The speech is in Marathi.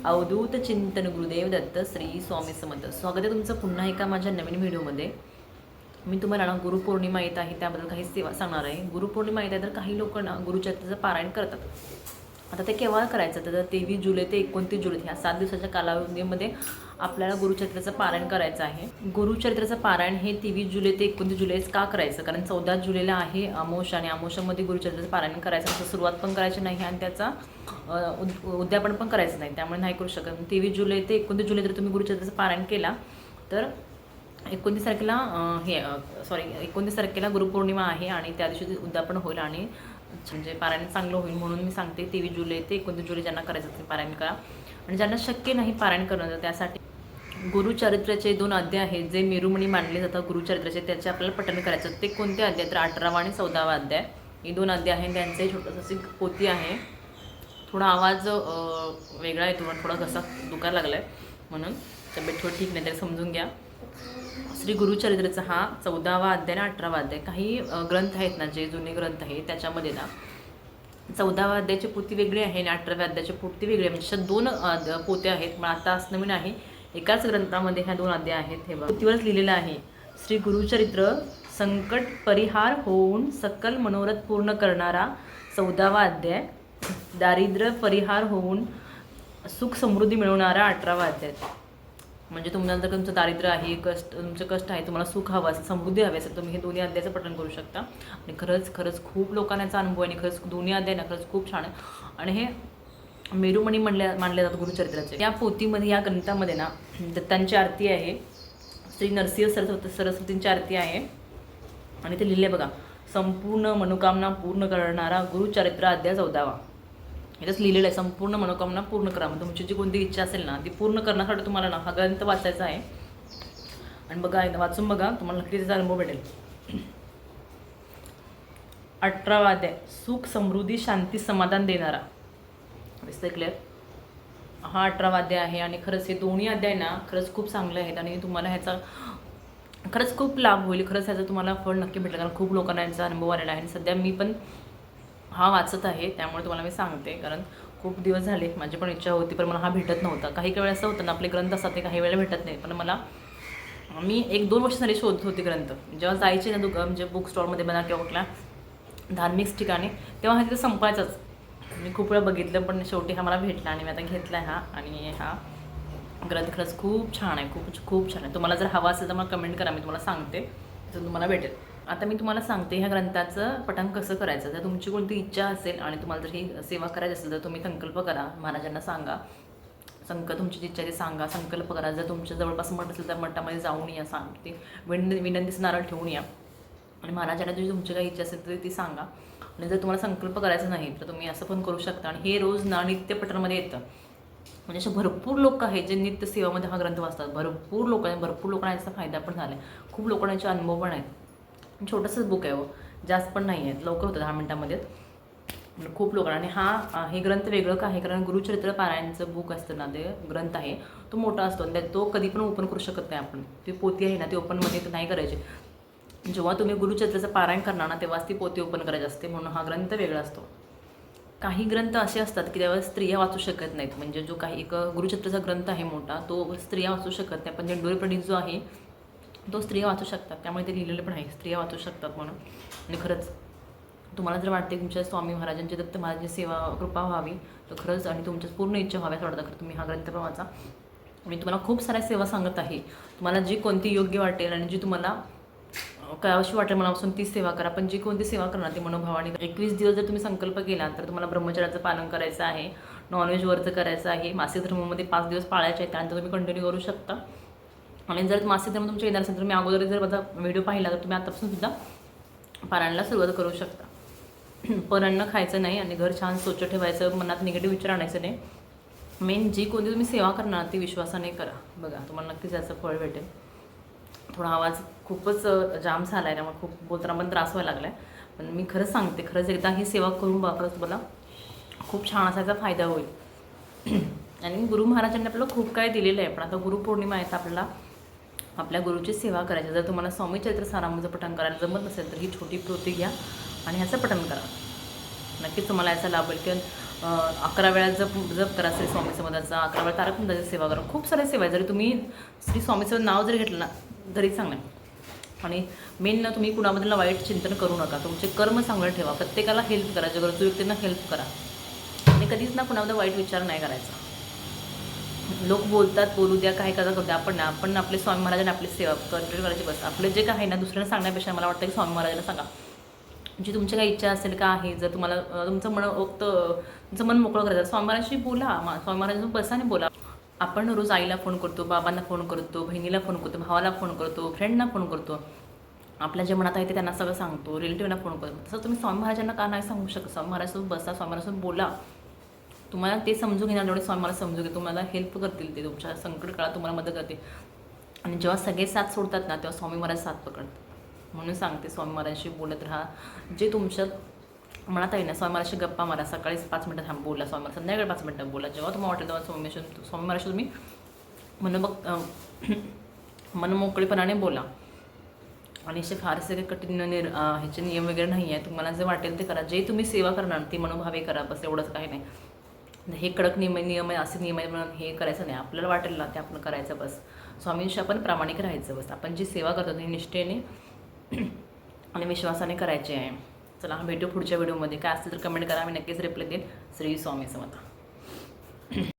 अवधूत चिंतन गुरुदेव दत्त श्री स्वामी समर्थ. स्वागत आहे तुमचं पुन्हा एका माझ्या नवीन व्हिडिओमध्ये. मी तुम्हाला ना गुरुपौर्णिमा येत आहे त्याबद्दल काही सेवा सांगणार आहे. गुरुपौर्णिमा येत आहे तर काही लोक ना गुरुचरित्राचं पारायण करतात. आता ते केव्हा करायचं तर 23 जुलै ते 29 जुलै ह्या 7 दिवसाच्या कालावधीमध्ये आपल्याला गुरुचरित्राचं पारायण करायचं आहे. गुरुचरित्राचं पारायण हे 23 जुलै ते 29 जुलैच का करायचं, कारण 14 जुलैला आहे अमावस्या आणि अमावस्यामध्ये गुरुचरित्राचं पारायण करायचं असं सुरुवात पण करायची नाही आणि त्याचा उद्यापन पण करायचं नाही, त्यामुळे नाही करू शकत. 23 जुलै ते 29 जुलै जर तुम्ही गुरुचरित्राचं पारायण केला तर 29 तारखेला 29 तारखेला गुरुपौर्णिमा आहे आणि त्या दिवशी उद्यापन होईल आणि म्हणजे पारायण चांगलं होईल. म्हणून मी सांगते 23 जुलै ते 29 जुलै ज्यांना करायचं ते पारायण करा. आणि ज्यांना शक्य नाही पारायण करणं तर त्यासाठी गुरुचरित्राचे 2 अध्याय आहेत जे मेरुमणी मानले जातात गुरुचरित्राचे, त्याचे आपल्याला पठण करायचं. ते कोणते अध्याय तर 18वा आणि 14वा अध्याय हे 2 अध्याय आहेत. त्यांचे छोटंसं पोथी आहे. थोडा आवाज वेगळा येतो पण थोडा घसा दुखायला लागला आहे म्हणून तब्येत थोडी ठीक नाही तरी समजून घ्या. श्री गुरुचरित्राचा हा 14वा अध्याय आणि 18वा अध्याय. काही ग्रंथ आहेत ना जे जुने ग्रंथ आहेत त्याच्यामध्ये ना 14वा अध्यायाची पोथी वेगळी आहे आणि 18व्या अध्यायाची पोथी वेगळी आहे. म्हणजे 2 पोत्या आहेत पण आता असं नवीन आहे एकाच ग्रंथामध्ये ह्या 2 अध्याय आहेत. हे बघा पोथीवरच लिहिलेलं आहे श्री गुरुचरित्र संकट परिहार होऊन सकल मनोरथ पूर्ण करणारा 14वा अध्याय, दारिद्र्य परिहार होऊन सुख समृद्धी मिळवणारा 18वा अध्याय. म्हणजे तुम्हाला जर तुमचं दारिद्र्य आहे, तुमचं कष्ट आहे, तुम्हाला सुख हवं असेल, समृद्धी हवी असेल, तुम्ही हे 2 अध्यायाचं पठण करू शकता. आणि खरंच खूप लोकांना याचा अनुभव आहे आणि खरंच 2 अध्याय ना खरंच खूप छान आहे. आणि हे मेरुमणी मानले जातात गुरुचरित्राचे. या पोथीमध्ये या ग्रंथामध्ये ना दत्तांची आरती आहे, श्री नरसिंह सरस्वतींची आरती आहे आणि ते लिहिले बघा संपूर्ण मनोकामना पूर्ण करणारा गुरुचरित्र अध्याय 14वा. याच्याच लिहिलेलं आहे संपूर्ण मनोकामना पूर्ण करा. म्हणजे तुमची जी कोणती इच्छा असेल ना ती पूर्ण करण्यासाठी तुम्हाला ना हा ग्रंथ वाचायचा आहे. आणि बघा एकदा वाचून बघा तुम्हाला नक्की त्याचा अनुभव भेटेल. 18वा अध्याय सुख समृद्धी शांती समाधान देणारा. दिसतंय क्लिअर? हा 18वा अध्याय आहे आणि खरंच हे 2 अध्याय ना खरंच खूप चांगले आहेत आणि तुम्हाला ह्याचा खरंच खूप लाभ होईल. खरंच ह्याचा तुम्हाला फळ नक्की भेटेल कारण खूप लोकांना याचा अनुभव आलेला आहे. आणि सध्या मी पण हा वाचत आहे त्यामुळे तुम्हाला मी सांगते, कारण खूप दिवस झाले माझी पण इच्छा होती पण मला हा भेटत नव्हता. काही वेळा असं होतं ना आपले ग्रंथ असतात ते काही वेळेला भेटत नाही, पण मी 1-2 वर्ष झाली शोधत होती ग्रंथ. जेव्हा जायचे ना म्हणजे बुक स्टॉलमध्ये म्हणा किंवा कुठल्या धार्मिक ठिकाणी तेव्हा हा तिथं संपायचंच. मी खूप वेळा बघितलं पण शेवटी हा मला भेटला आणि मी आता घेतला आहे हा. आणि हा ग्रंथ खरंच खूप छान आहे, खूप छान आहे. तुम्हाला जर हवा असेल तर मला कमेंट करा, मी तुम्हाला सांगते तर तुम्हाला भेटेल. आता मी तुम्हाला सांगते ह्या ग्रंथाचं पठण कसं करायचं. जर तुमची कोणती इच्छा असेल आणि तुम्हाला जर ही सेवा करायची असेल तर तुम्ही संकल्प करा, महाराजांना सांगा, तुमची जी इच्छा आहे ती सांगा, संकल्प करा. जर तुमच्या जवळपास मठ असेल तर मठामध्ये जाऊन या, सांगते विनंतीचं नारळ ठेवून या आणि महाराजांना जी तुमची काही इच्छा असेल तर ती सांगा. आणि जर तुम्हाला संकल्प करायचा नाही तर तुम्ही असं पण करू शकता. आणि हे रोज ना नित्य पठणामध्ये येतं. म्हणजे असे भरपूर लोक आहेत जे नित्य सेवामध्ये हा ग्रंथ वाचतात. भरपूर लोकांना याचा फायदा पण झाला आहे. खूप लोकांना याचे अनुभव पण आहेत. छोटंसंच बुक आहे जास्त पण नाही आहे, लवकर होतं 10 मिनिटामध्ये. खूप लोकांना. आणि हे ग्रंथ वेगळं का आहे कारण गुरुचरित्र पारायणचं बुक असतं ना ते ग्रंथ आहे तो मोठा असतो आणि तो कधी पण ओपन करू शकत नाही आपण. ती पोथी आहे ना ती ओपनमध्ये नाही करायची. जेव्हा तुम्ही गुरुचरित्राचं पारायण करणार ना तेव्हाच ती पोथी ओपन करायची असते, म्हणून हा ग्रंथ वेगळा असतो. काही ग्रंथ असे असतात की त्यावेळेस स्त्रिया वाचू शकत नाहीत. म्हणजे जो काही एक गुरुचरित्राचा ग्रंथ आहे मोठा तो स्त्रिया वाचू शकत नाही, पण दिंडोरी पंडित जो आहे तो स्त्रिया वाचू शकतात, त्यामुळे ते लिहिलेलं पण आहे स्त्रिया वाचू शकतात म्हणून. आणि खरंच तुम्हाला जर वाटते तुमच्या स्वामी महाराजांची दत्त महाराजांची सेवा कृपा व्हावी तर खरंच आणि तुमच्या पूर्ण इच्छा व्हाव्यात वाटतं तर तुम्ही हा ग्रंथ पण वाचा. मी तुम्हाला खूप साऱ्या सेवा सांगत आहे, तुम्हाला जी कोणती योग्य वाटेल आणि जी तुम्हाला करावीशी वाटेल मनापासून तीच सेवा करा. पण जी कोणती सेवा करणार ती मनोभावाने. 21 दिवस जर तुम्ही संकल्प केला तर तुम्हाला ब्रह्मचर्याचं पालन करायचं आहे, नॉनव्हेज वरचं करायचं आहे, मासिक धर्मामध्ये 5 दिवस पाळायचे आहे, त्यानंतर तुम्ही कंटिन्यू करू शकता. आणि जर मासिक धर्म तुमच्या येणार असेल तर मी अगोदर जर माझा व्हिडिओ पाहिला तर तुम्ही आतापासून सुद्धा पारायणाला सुरुवात करू शकता. परान्न खायचं नाही आणि घर छान स्वच्छ ठेवायचं, मनात निगेटिव्ह विचार आणायचं नाही. मेन जी कोणती तुम्ही सेवा करणार ती विश्वासाने करा. बघा तुम्हाला नक्कीच याचं फळ भेटेल. थोडा आवाज खूपच जाम झाला आहे त्यामुळे खूप बोलताना पण त्रास व्हायला लागला आहे, पण मी खरंच सांगते खरंच एकदा ही सेवा करून बघा, तुम्हाला खूप छान असा याचा फायदा होईल. आणि गुरु महाराजांनी आपल्याला खूप काय दिलेलं आहे, पण आता गुरुपौर्णिमा आहे तर आपल्याला आपल्या गुरुची सेवा करायची. जर तुम्हाला स्वामी चरित्र सारामृतचं पठण करायला जमत नसेल तर ही छोटी पोथी घ्या आणि ह्याचं पठण करा. नक्कीच तुम्हाला याचा लाभ होईल. किंवा 11 वेळा जप करा श्री स्वामी समर्थांचा, 11 वेळा तारक मंत्राची सेवा करा. खूप साऱ्या सेवा आहे. जरी तुम्ही श्री स्वामीचं नाव जरी घेतलं ना तरी चांगलं आहे. आणि मेन ना, तुम्ही कुणाबद्दल वाईट चिंतन करू नका. तुमचे कर्म चांगलं ठेवा. प्रत्येकाला हेल्प करा. जे गरजू व्यक्तींना हेल्प करा. आणि कधीच ना कुणाबद्दल वाईट विचार नाही करायचा. लोक बोलतात, बोलू द्या, काय करू द्या, आपण आपले स्वामी महाराजांना आपली सेवा कंटिन्यू करायची बस. आपले जे काय आहे ना दुसऱ्यांना सांगण्यापेक्षा मला वाटतं की स्वामी महाराजांना सांगा. जी तुमची काही इच्छा असेल का आहे, जर तुम्हाला तुमचं मन मोकळं करायचं, स्वामी महाराजांशी बोला. स्वामी महाराजांसोबत बसा आणि बोला. आपण रोज आईला फोन करतो, बाबांना फोन करतो, बहिणीला फोन करतो, भावाला फोन करतो, फ्रेंडना फोन करतो. आपल्या जे मनात आहे ते त्यांना सगळं सांगतो, रिलेटिव्हना फोन करतो. तसं तुम्ही स्वामी महाराजांना का नाही सांगू शकत? स्वामी महाराजांसोबत बसा, स्वामी महाराजांसोबत बोला. तुम्हाला ते समजून घेणार, जेवढे स्वामी महाराज समजून घे, तुम्हाला हेल्प करतील. ते तुमच्या संकट काळात तुम्हाला मदत करते. आणि जेव्हा सगळे साथ सोडतात ना तेव्हा स्वामी महाराज साथ पकडतात. म्हणून सांगते, स्वामी महाराजांशी बोलत राहा. जे तुमच्या मनात आहे ना, स्वामी महाराजांशी गप्पा मारा. सकाळी 5 मिनिटं थांब बोला स्वामी महाराज, संध्याकाळी 5 मिनिटं बोला. जेव्हा तुम्हाला वाटेल तेव्हा स्वामी महाराजांशी तुम्ही मनमोकळेपणाने बोला. आणि असे फारसे काही कठीण ह्याचे नियम वगैरे नाही आहे. तुम्हाला जे वाटेल ते करा. जे तुम्ही सेवा करणार ती मनोभावे करा, बस एवढंच काही नाही. हे कडक नियम आहे, असे नियम आहे म्हणून हे करायचं नाही. आपल्याला वाटेल ना ते आपण करायचं बस. स्वामींशी आपण प्रामाणिक राहायचं बस. आपण जी सेवा करतो ती निष्ठेने आणि विश्वासाने करायची आहे. चला, भेटू पुढच्या व्हिडिओमध्ये. काय असेल तर कमेंट करा, मी नक्कीच रिप्लाय देईन. श्री स्वामी समर्थ.